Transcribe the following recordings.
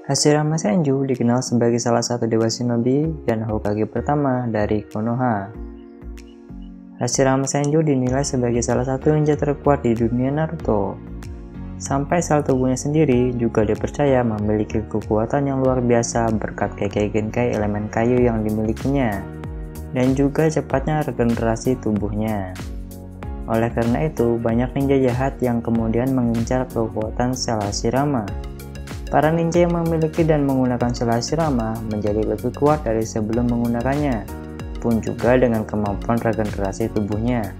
Hashirama Senju dikenal sebagai salah satu dewa shinobi dan Hokage pertama dari Konoha. Hashirama Senju dinilai sebagai salah satu ninja terkuat di dunia Naruto. Sampai sel tubuhnya sendiri juga dipercaya memiliki kekuatan yang luar biasa berkat Kekkei Genkai elemen kayu yang dimilikinya, dan juga cepatnya regenerasi tubuhnya. Oleh karena itu, banyak ninja jahat yang kemudian mengincar kekuatan sel Hashirama. Para ninja yang memiliki dan menggunakan sel Hashirama menjadi lebih kuat dari sebelum menggunakannya, pun juga dengan kemampuan regenerasi tubuhnya.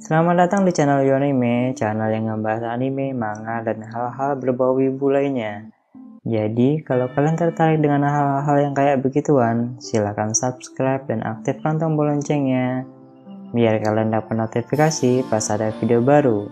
Selamat datang di channel Yonime, channel yang ngebahas anime, manga, dan hal-hal berbau wibu lainnya. Jadi, kalau kalian tertarik dengan hal-hal yang kayak begituan, silahkan subscribe dan aktifkan tombol loncengnya, biar kalian dapat notifikasi pas ada video baru.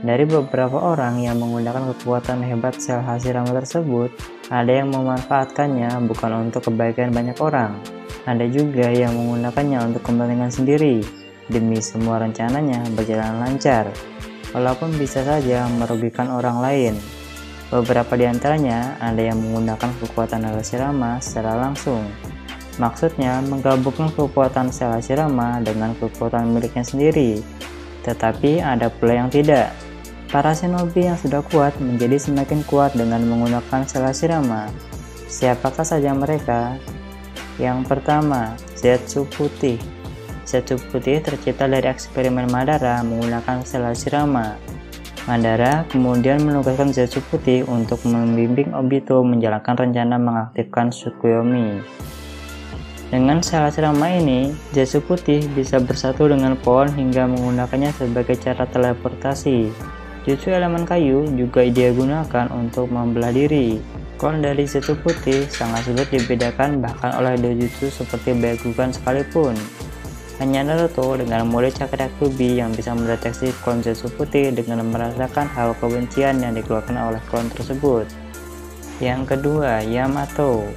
Dari beberapa orang yang menggunakan kekuatan hebat sel Hashirama tersebut, ada yang memanfaatkannya bukan untuk kebaikan banyak orang. Ada juga yang menggunakannya untuk kepentingan sendiri, demi semua rencananya berjalan lancar, walaupun bisa saja merugikan orang lain. Beberapa di antaranya ada yang menggunakan kekuatan Hashirama secara langsung. Maksudnya menggabungkan kekuatan sel Hashirama dengan kekuatan miliknya sendiri. Tetapi ada pula yang tidak. Para shinobi yang sudah kuat menjadi semakin kuat dengan menggunakan sel Hashirama. Siapakah saja mereka? Yang pertama, Zetsu Putih. Zetsu Putih tercipta dari eksperimen Madara menggunakan sel Hashirama. Madara kemudian menugaskan Zetsu Putih untuk membimbing Obito menjalankan rencana mengaktifkan Tsukuyomi. Dengan sel Hashirama ini, Zetsu Putih bisa bersatu dengan pohon hingga menggunakannya sebagai cara teleportasi. Jutsu elemen kayu juga dia gunakan untuk membelah diri. Klon dari Zetsu Putih sangat sulit dibedakan bahkan oleh dojutsu seperti Byakugan sekalipun. Hanya Naruto dengan mode Chakra-Kyuubi yang bisa mendeteksi klon Zetsu Putih dengan merasakan hawa kebencian yang dikeluarkan oleh klon tersebut. Yang kedua, Yamato.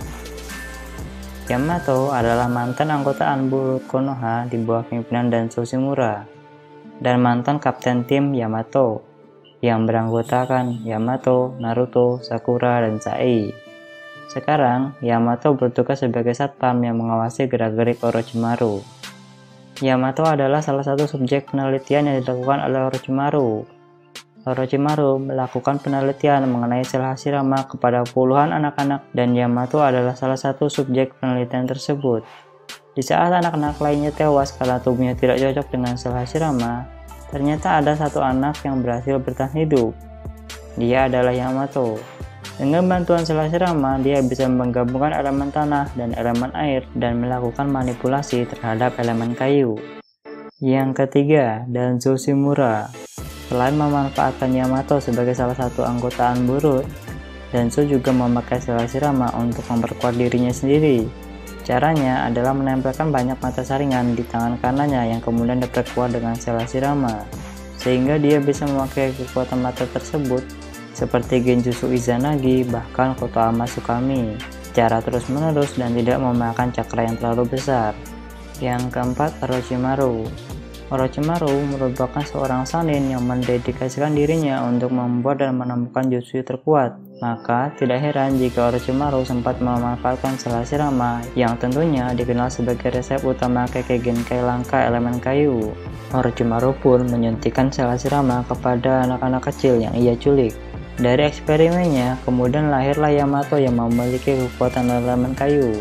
Yamato adalah mantan anggota Anbu Konoha di bawah pimpinan Danzo Shimura, dan mantan kapten tim Yamato, yang beranggotakan Yamato, Naruto, Sakura, dan Sai. Sekarang, Yamato bertugas sebagai satpam yang mengawasi gerak-gerik Orochimaru. Yamato adalah salah satu subjek penelitian yang dilakukan oleh Orochimaru. Orochimaru melakukan penelitian mengenai sel Hashirama kepada puluhan anak-anak, dan Yamato adalah salah satu subjek penelitian tersebut. Di saat anak-anak lainnya tewas karena tubuhnya tidak cocok dengan sel Hashirama, ternyata ada satu anak yang berhasil bertahan hidup. Dia adalah Yamato. Dengan bantuan sel Hashirama, dia bisa menggabungkan elemen tanah dan elemen air dan melakukan manipulasi terhadap elemen kayu. Yang ketiga, Danzo Shimura. Selain memanfaatkan Yamato sebagai salah satu anggota Anburut, Danzo juga memakai sel Hashirama untuk memperkuat dirinya sendiri. Caranya adalah menempelkan banyak mata saringan di tangan kanannya yang kemudian diperkuat dengan sel Hashirama, sehingga dia bisa memakai kekuatan mata tersebut seperti Genjutsu Izanagi bahkan Kotoama Tsukami secara terus-menerus dan tidak memakan cakra yang terlalu besar. Yang keempat, Orochimaru. Orochimaru merupakan seorang sanin yang mendedikasikan dirinya untuk membuat dan menemukan jutsu terkuat. Maka tidak heran jika Orochimaru sempat memanfaatkan sel Hashirama yang tentunya dikenal sebagai resep utama Kekkei Genkai langka elemen kayu. Orochimaru pun menyuntikkan sel Hashirama kepada anak-anak kecil yang ia culik. Dari eksperimennya, kemudian lahirlah Yamato yang memiliki kekuatan elemen kayu.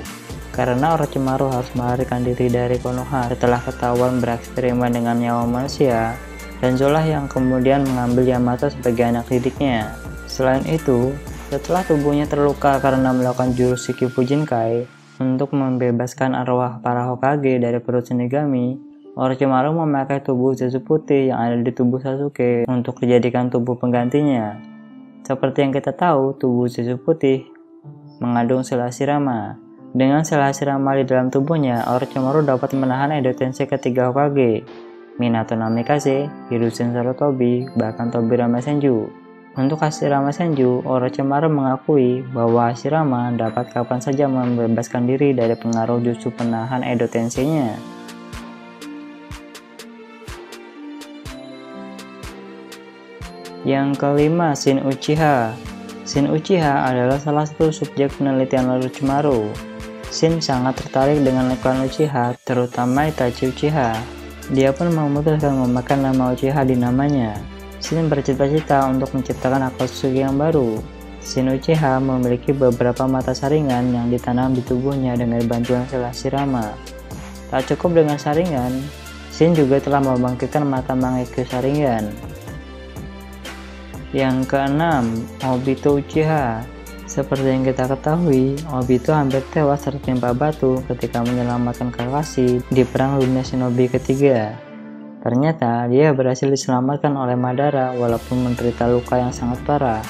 Karena Orochimaru harus melarikan diri dari Konoha setelah ketahuan bereksperimen dengan nyawa manusia, Danzo lah yang kemudian mengambil Yamato sebagai anak didiknya. Selain itu, setelah tubuhnya terluka karena melakukan jurus Shikibu Jinkai, Untuk membebaskan arwah para Hokage dari perut Shinigami, Orochimaru memakai tubuh Zetsu putih yang ada di tubuh Sasuke untuk dijadikan tubuh penggantinya. Seperti yang kita tahu, tubuh Zetsu putih mengandung sel Hashirama. Dengan sel Hashirama di dalam tubuhnya, Orochimaru dapat menahan Edo Tensei ketiga Hokage, Minato Namikaze, Hiruzen Sarutobi, bahkan Tobirama Senju. Untuk Hashirama Senju, Orochimaru mengakui bahwa Hashirama dapat kapan saja membebaskan diri dari pengaruh jutsu penahan Edo Tensei-nya. Yang kelima, Shin Uchiha. Shin Uchiha adalah salah satu subjek penelitian Orochimaru. Shin sangat tertarik dengan klan Uchiha, terutama Itachi Uchiha. Dia pun memutuskan memakai nama Uchiha di namanya. Shin bercita-cita untuk menciptakan Akatsuki yang baru. Shin Uchiha memiliki beberapa mata saringan yang ditanam di tubuhnya dengan bantuan sel Hashirama. Tak cukup dengan saringan, Shin juga telah membangkitkan mata Mangekyo Sharingan. Yang keenam, Obito Uchiha. Seperti yang kita ketahui, Obito hampir tewas tertimpa batu ketika menyelamatkan Kakashi di Perang Dunia Shinobi ketiga. Ternyata dia berhasil diselamatkan oleh Madara walaupun menderita luka yang sangat parah.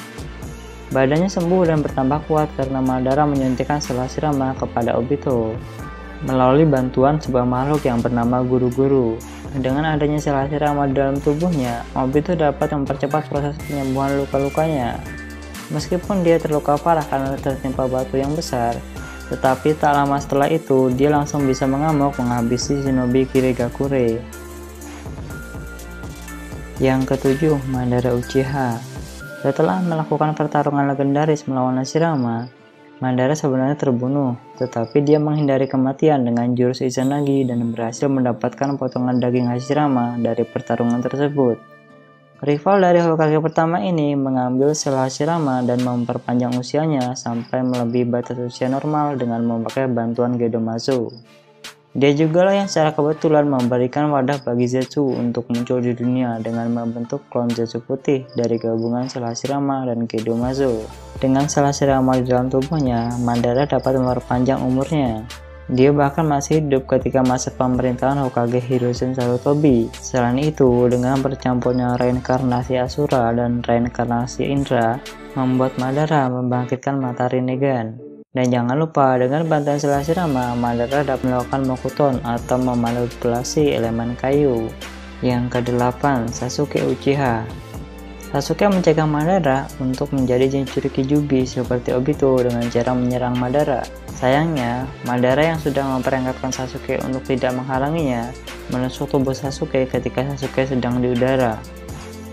Badannya sembuh dan bertambah kuat karena Madara menyuntikkan sel Hashirama kepada Obito melalui bantuan sebuah makhluk yang bernama Guru-Guru. Dengan adanya sel Hashirama di dalam tubuhnya, Obito dapat mempercepat proses penyembuhan luka-lukanya. Meskipun dia terluka parah karena tertimpa batu yang besar, tetapi tak lama setelah itu dia langsung bisa mengamuk menghabisi Shinobi Kirigakure. Yang ketujuh, Madara Uchiha. Setelah melakukan pertarungan legendaris melawan Hashirama, Madara sebenarnya terbunuh, tetapi dia menghindari kematian dengan jurus Izanagi dan berhasil mendapatkan potongan daging Hashirama dari pertarungan tersebut. Rival dari Hokage pertama ini mengambil sel Hashirama dan memperpanjang usianya sampai melebihi batas usia normal dengan memakai bantuan Gedomazo. Dia juga lah yang secara kebetulan memberikan wadah bagi Zetsu untuk muncul di dunia dengan membentuk klon Zetsu putih dari gabungan sel Hashirama dan Gedomazo. Dengan sel Hashirama di dalam tubuhnya, Madara dapat memperpanjang umurnya. Dia bahkan masih hidup ketika masa pemerintahan Hokage Hiruzen Sarutobi. Selain itu, dengan bercampurnya reinkarnasi Asura dan reinkarnasi Indra, membuat Madara membangkitkan mata Rinnegan. Dan jangan lupa, dengan bantuan sel Hashirama, Madara dapat melakukan Mokuton atau memanipulasi elemen kayu. Yang kedelapan, Sasuke Uchiha. Sasuke mencegah Madara untuk menjadi Jinchuriki Kyuubi seperti Obito dengan cara menyerang Madara. Sayangnya, Madara yang sudah memperangkatkan Sasuke untuk tidak menghalanginya, menusuk tubuh Sasuke ketika Sasuke sedang di udara.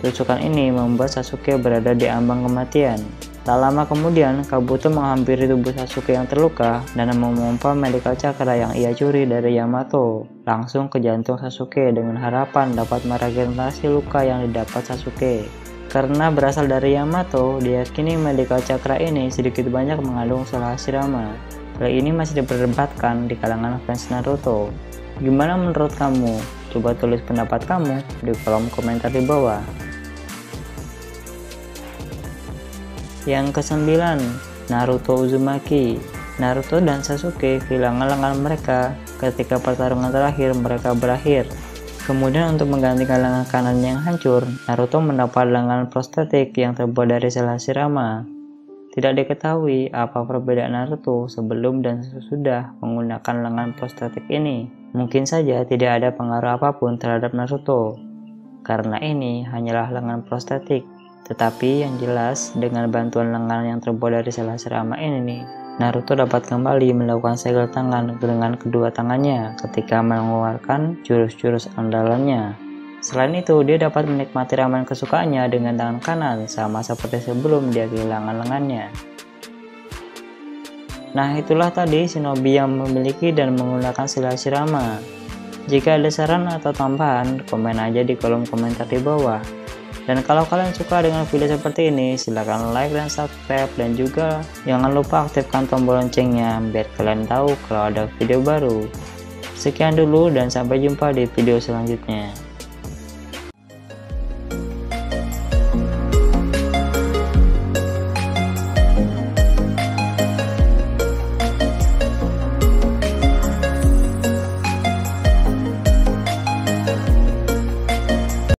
Tusukan ini membuat Sasuke berada di ambang kematian. Tak lama kemudian, Kabuto menghampiri tubuh Sasuke yang terluka dan memompa medical chakra yang ia curi dari Yamato langsung ke jantung Sasuke dengan harapan dapat meregenerasi luka yang didapat Sasuke. Karena berasal dari Yamato, diyakini medical chakra ini sedikit banyak mengandung sel Hashirama. Hal ini masih diperdebatkan di kalangan fans Naruto. Gimana menurut kamu? Coba tulis pendapat kamu di kolom komentar di bawah. Yang kesembilan, Naruto Uzumaki. Naruto dan Sasuke kehilangan lengan mereka ketika pertarungan terakhir mereka berakhir. Kemudian untuk menggantikan lengan kanan yang hancur, Naruto mendapat lengan prostetik yang terbuat dari sel Hashirama. Tidak diketahui apa perbedaan Naruto sebelum dan sesudah menggunakan lengan prostetik ini. Mungkin saja tidak ada pengaruh apapun terhadap Naruto, karena ini hanyalah lengan prostetik. Tetapi yang jelas, dengan bantuan lengan yang terbuat dari sel Hashirama ini, Naruto dapat kembali melakukan segel tangan dengan kedua tangannya ketika mengeluarkan jurus-jurus andalannya. Selain itu, dia dapat menikmati ramen kesukaannya dengan tangan kanan, sama seperti sebelum dia kehilangan lengannya. Nah, itulah tadi shinobi yang memiliki dan menggunakan sel Hashirama. Jika ada saran atau tambahan, komen aja di kolom komentar di bawah. Dan kalau kalian suka dengan video seperti ini, silahkan like dan subscribe, dan juga jangan lupa aktifkan tombol loncengnya biar kalian tahu kalau ada video baru. Sekian dulu dan sampai jumpa di video selanjutnya.